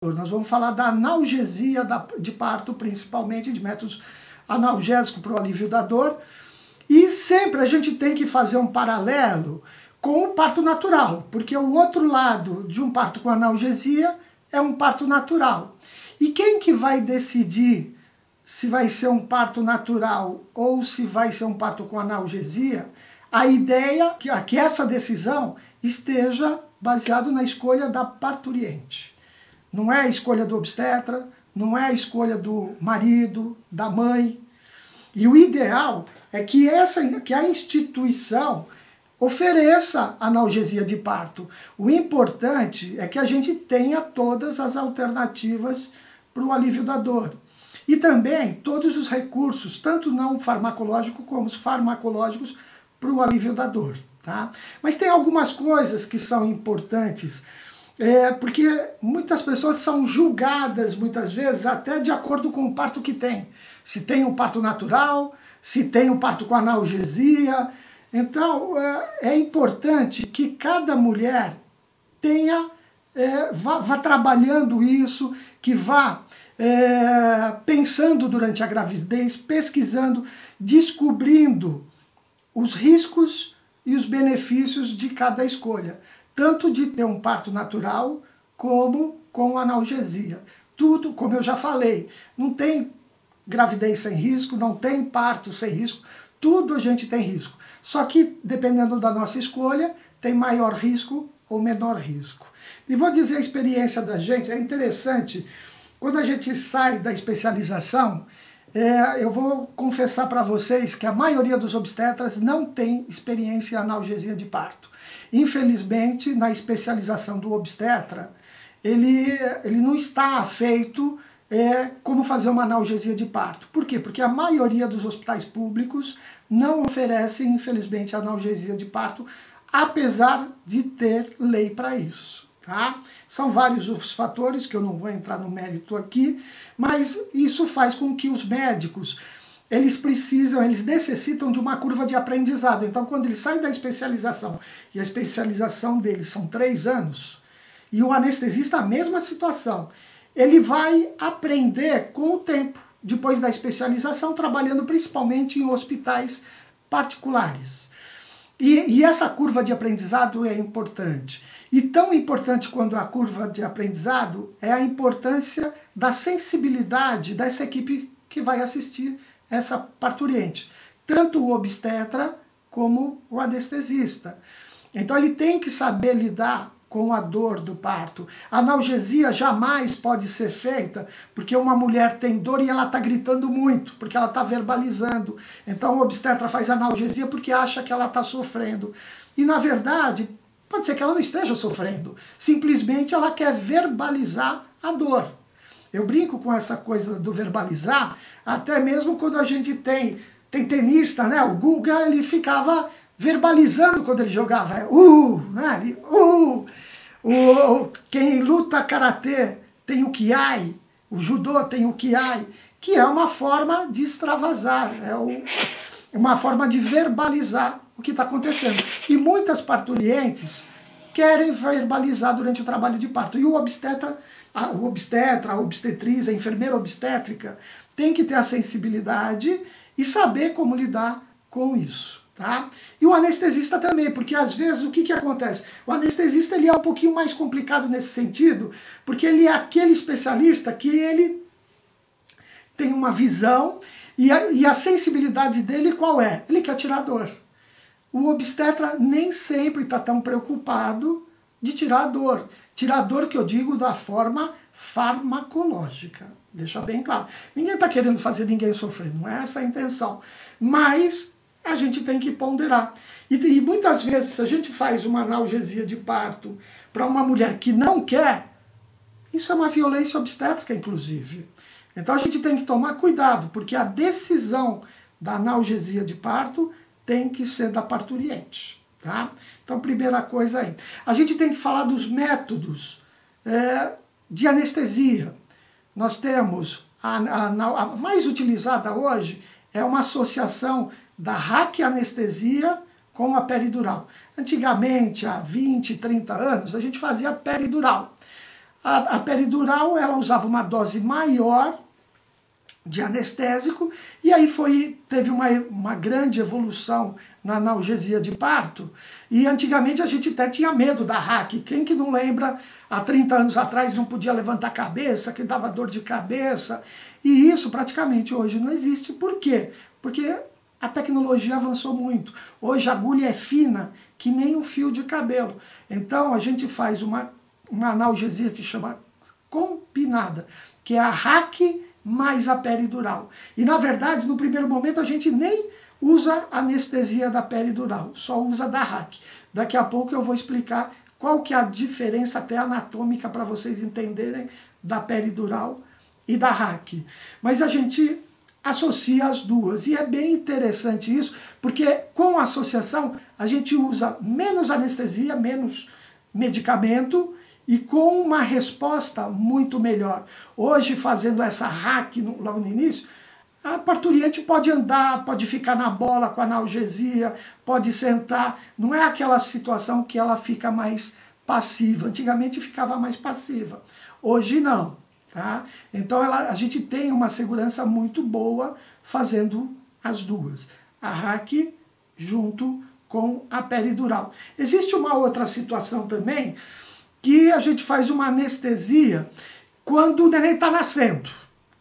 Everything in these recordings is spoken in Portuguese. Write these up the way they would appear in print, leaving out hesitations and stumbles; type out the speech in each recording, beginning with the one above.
Nós vamos falar da analgesia de parto, principalmente de métodos analgésicos para o alívio da dor. E sempre a gente tem que fazer um paralelo com o parto natural, porque o outro lado de um parto com analgesia é um parto natural. E quem que vai decidir se vai ser um parto natural ou se vai ser um parto com analgesia? A ideia é que essa decisão esteja baseada na escolha da parturiente. Não é a escolha do obstetra, não é a escolha do marido, da mãe. E o ideal é que a instituição ofereça analgesia de parto. O importante é que a gente tenha todas as alternativas para o alívio da dor. E também todos os recursos, tanto não farmacológicos como os farmacológicos, para o alívio da dor. Tá? Mas tem algumas coisas que são importantes, porque muitas pessoas são julgadas, muitas vezes, até de acordo com o parto que tem. Se tem um parto natural, se tem um parto com analgesia. Então, é importante que cada mulher vá trabalhando isso, que vá pensando durante a gravidez, pesquisando, descobrindo os riscos e os benefícios de cada escolha. Tanto de ter um parto natural, como com analgesia. Tudo, como eu já falei, não tem gravidez sem risco, não tem parto sem risco, tudo a gente tem risco. Só que, dependendo da nossa escolha, tem maior risco ou menor risco. E vou dizer a experiência da gente, é interessante, quando a gente sai da especialização, eu vou confessar para vocês que a maioria dos obstetras não tem experiência em analgesia de parto. Infelizmente, na especialização do obstetra, ele não está feito como fazer uma analgesia de parto. Por quê? Porque a maioria dos hospitais públicos não oferecem, infelizmente, analgesia de parto, apesar de ter lei para isso. Tá? São vários os fatores que eu não vou entrar no mérito aqui, mas isso faz com que os médicos eles necessitam de uma curva de aprendizado. Então, quando eles saem da especialização, e a especialização deles são 3 anos, e o anestesista a mesma situação, ele vai aprender com o tempo, depois da especialização, trabalhando principalmente em hospitais particulares. E essa curva de aprendizado é importante. E tão importante quanto a curva de aprendizado é a importância da sensibilidade dessa equipe que vai assistir essa parturiente. Tanto o obstetra como o anestesista. Então ele tem que saber lidar com a dor do parto. A analgesia jamais pode ser feita porque uma mulher tem dor e ela está gritando muito, porque ela está verbalizando. Então o obstetra faz analgesia porque acha que ela está sofrendo. E na verdade, pode ser que ela não esteja sofrendo. Simplesmente ela quer verbalizar a dor. Eu brinco com essa coisa do verbalizar, até mesmo quando a gente tem tenista, né? O Guga, ele ficava verbalizando quando ele jogava. Né? Quem luta karatê tem o kiai, o judô tem o kiai, que é uma forma de extravasar, uma forma de verbalizar o que está acontecendo. E muitas parturientes querem verbalizar durante o trabalho de parto. E o obstetra, a obstetriz, a enfermeira obstétrica tem que ter a sensibilidade e saber como lidar com isso. Tá? E o anestesista também, porque às vezes o que acontece? O anestesista ele é um pouquinho mais complicado nesse sentido, porque ele é aquele especialista que ele tem uma visão e a sensibilidade dele qual é? Ele quer tirar dor. O obstetra nem sempre está tão preocupado de tirar a dor. Tirar a dor que eu digo da forma farmacológica. Deixa bem claro. Ninguém está querendo fazer ninguém sofrer, não é essa a intenção. Mas a gente tem que ponderar. E muitas vezes, se a gente faz uma analgesia de parto para uma mulher que não quer, isso é uma violência obstétrica, inclusive. Então a gente tem que tomar cuidado, porque a decisão da analgesia de parto tem que ser da parturiente. Tá? Então, primeira coisa aí. A gente tem que falar dos métodos de anestesia. Nós temos, a mais utilizada hoje é uma associação da raquianestesia com a peridural. Antigamente, há 20, 30 anos, a gente fazia peridural. A peridural, ela usava uma dose maior de anestésico, e aí teve uma grande evolução na analgesia de parto, e antigamente a gente até tinha medo da RAC. Quem que não lembra, há 30 anos atrás não podia levantar a cabeça, que dava dor de cabeça, e isso praticamente hoje não existe. Por quê? Porque a tecnologia avançou muito. Hoje a agulha é fina, que nem um fio de cabelo. Então a gente faz uma analgesia que chama combinada, que é a RAC mais a peridural. E na verdade, no primeiro momento, a gente nem usa anestesia da peridural, só usa da RAC. Daqui a pouco eu vou explicar qual que é a diferença até anatômica para vocês entenderem da peridural e da RAC. Mas a gente associa as duas, e é bem interessante isso, porque com a associação a gente usa menos anestesia, menos medicamento, e com uma resposta muito melhor. Hoje, fazendo essa RAC logo no início, a parturiente pode andar, pode ficar na bola com analgesia, pode sentar. Não é aquela situação que ela fica mais passiva. Antigamente ficava mais passiva. Hoje não. Tá? Então a gente tem uma segurança muito boa fazendo as duas. A RAC junto com a peridural. Existe uma outra situação também, que a gente faz uma anestesia quando o neném está nascendo,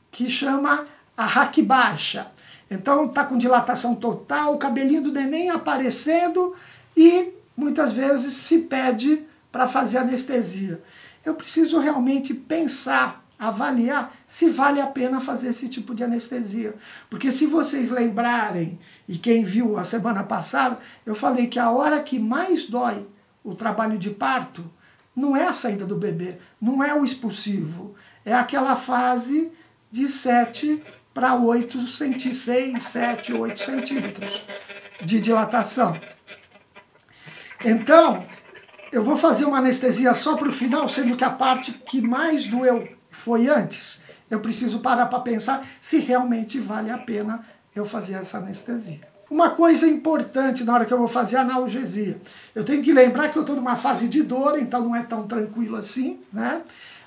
que chama a RAC baixa. Então está com dilatação total, o cabelinho do neném aparecendo, e muitas vezes se pede para fazer anestesia. Eu preciso realmente pensar, avaliar se vale a pena fazer esse tipo de anestesia. Porque se vocês lembrarem, e quem viu a semana passada, eu falei que a hora que mais dói o trabalho de parto não é a saída do bebê, não é o expulsivo, é aquela fase de 7 para 8 centímetros, 6, 7, 8 centímetros de dilatação. Então, eu vou fazer uma anestesia só para o final, sendo que a parte que mais doeu foi antes. Eu preciso parar para pensar se realmente vale a pena eu fazer essa anestesia. Uma coisa importante na hora que eu vou fazer a analgesia, eu tenho que lembrar que eu estou numa fase de dor, então não é tão tranquilo assim, né?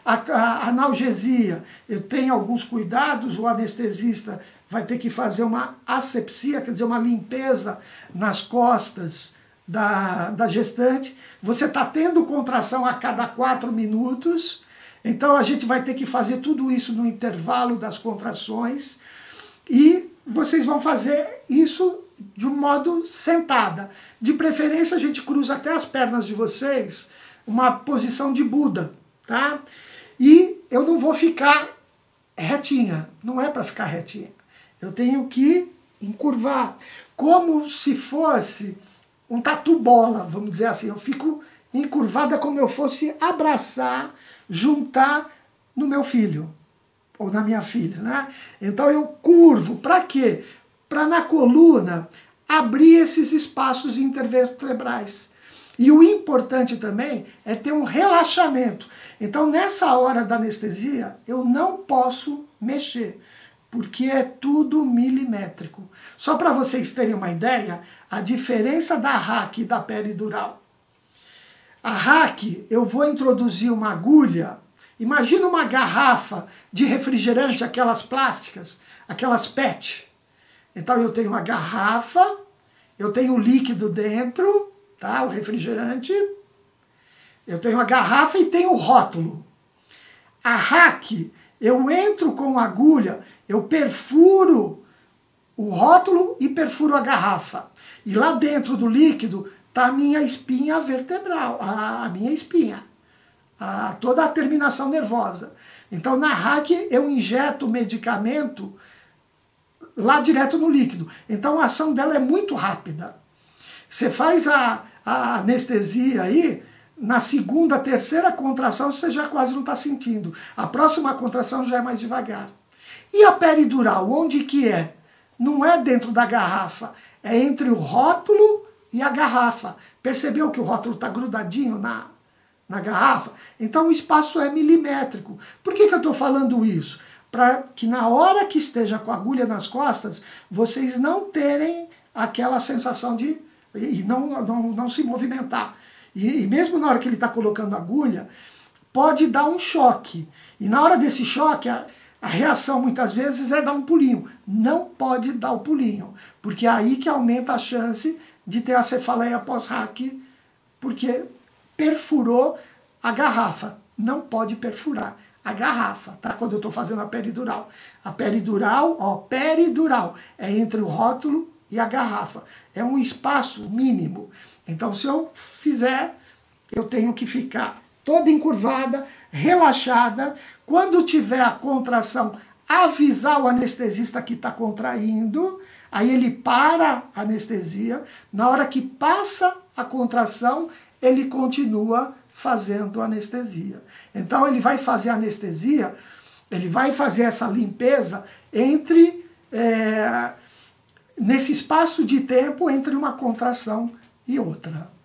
A analgesia, eu tenho alguns cuidados, o anestesista vai ter que fazer uma asepsia, quer dizer, uma limpeza nas costas da gestante. Você está tendo contração a cada 4 minutos, então a gente vai ter que fazer tudo isso no intervalo das contrações, e vocês vão fazer isso de um modo sentada. De preferência, a gente cruza até as pernas de vocês, uma posição de Buda, tá? E eu não vou ficar retinha, não é para ficar retinha. Eu tenho que encurvar, como se fosse um tatu-bola, vamos dizer assim. Eu fico encurvada como eu fosse abraçar, juntar no meu filho, ou na minha filha, né? Então eu curvo, para quê? Para na coluna abrir esses espaços intervertebrais. E o importante também é ter um relaxamento. Então nessa hora da anestesia eu não posso mexer, porque é tudo milimétrico. Só para vocês terem uma ideia, a diferença da RAC e da peridural. A RAC, eu vou introduzir uma agulha, imagina uma garrafa de refrigerante, aquelas plásticas, aquelas PET. Então eu tenho uma garrafa, eu tenho o líquido dentro, tá? O refrigerante, eu tenho a garrafa e tenho o rótulo. A RAC, eu entro com a agulha, eu perfuro o rótulo e perfuro a garrafa. E lá dentro do líquido está a minha espinha vertebral, a minha espinha, toda a terminação nervosa. Então na RAC eu injeto o medicamento lá direto no líquido. Então a ação dela é muito rápida. Você faz a anestesia aí, na segunda, terceira contração você já quase não está sentindo. A próxima contração já é mais devagar. E a peridural, onde que é? Não é dentro da garrafa, é entre o rótulo e a garrafa. Percebeu que o rótulo está grudadinho na garrafa? Então o espaço é milimétrico. Por que eu estou falando isso? Para que na hora que esteja com a agulha nas costas, vocês não terem aquela sensação de... e não se movimentar. E mesmo na hora que ele está colocando a agulha, pode dar um choque. E na hora desse choque, a reação muitas vezes é dar um pulinho. Não pode dar o pulinho, porque é aí que aumenta a chance de ter a cefaleia pós-RAC, porque perfurou a garrafa. Não pode perfurar a garrafa, tá? Quando eu estou fazendo a peridural. A peridural, ó, peridural, é entre o rótulo e a garrafa. É um espaço mínimo. Então, se eu fizer, eu tenho que ficar toda encurvada, relaxada. Quando tiver a contração, avisar o anestesista que está contraindo, aí ele para a anestesia. Na hora que passa a contração, ele continua fazendo anestesia. Então ele vai fazer anestesia, ele vai fazer essa limpeza entre nesse espaço de tempo entre uma contração e outra.